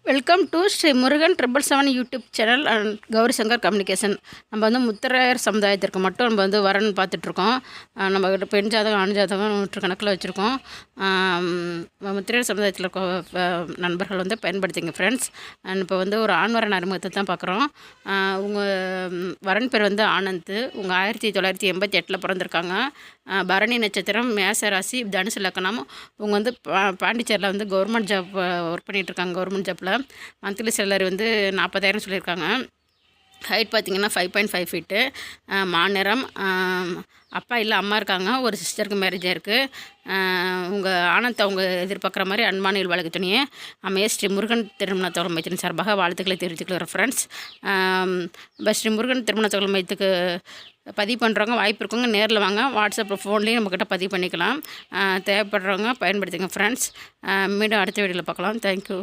Welcome to Shri Murugan 777 YouTube channel and Gauri Shankar communication. நம்ம முத்திரையர் சமுதாயத்திற்கு மட்டும் நம்ம வரன் பார்த்துட்ருக்கோம். நம்ம பெண் ஜாதகம் ஆண் ஜாதகம் நூற்றுக்கணக்கில் வச்சுருக்கோம். முத்திரையர் சமுதாயத்தில் இருக்க நண்பர்கள் பயன்படுத்திங்க ஃப்ரெண்ட்ஸ். இப்போ ஒரு ஆண் வரன் அறிமுகத்தை தான் பார்க்குறோம். உங்கள் வரன் பேர் ஆனந்த். உங்கள் 1988 பிறந்திருக்காங்க. பரணி நட்சத்திரம், மேச ராசி, தனுசு லக்னம். உங்கள் பாண்டிச்சேரியில் கவர்மெண்ட் ஜாப் ஒர்க் பண்ணிகிட்ருக்காங்க. கவர்மெண்ட் ஜாப்பில் மந்த்லி சேலரி 40,000 சொல்லியிருக்காங்க. ஹைட் பார்த்திங்கன்னா 5.5 ஃபீட்டு. மாநிறம் அப்பா இல்லை, அம்மா இருக்காங்க. ஒரு சிஸ்டருக்கு மேரேஜ் ஆயிருக்கு. உங்கள் ஆனந்த் அவங்க எதிர்பார்க்குற மாதிரி அன்பான வாழ்க்கை துணியை அமைய ஸ்ரீ முருகன் திருமண தகவல் மையத்தின் சார்பாக வாழ்த்துக்களை தெரிவித்துக்கிறோம் ஃப்ரெண்ட்ஸ். இப்போ ஸ்ரீ முருகன் திருமண தகவல் மையத்துக்கு பதிவு பண்ணுறவங்க வாய்ப்பு இருக்கவங்க நேரில் வாங்க. வாட்ஸ்அப் ஃபோன்லேயும் நம்மக்கிட்ட பதிவு பண்ணிக்கலாம். தேவைப்படுறவங்க பயன்படுத்துங்க ஃப்ரெண்ட்ஸ். மீண்டும் அடுத்த வீடியோவில் பார்க்கலாம். தேங்க்யூ.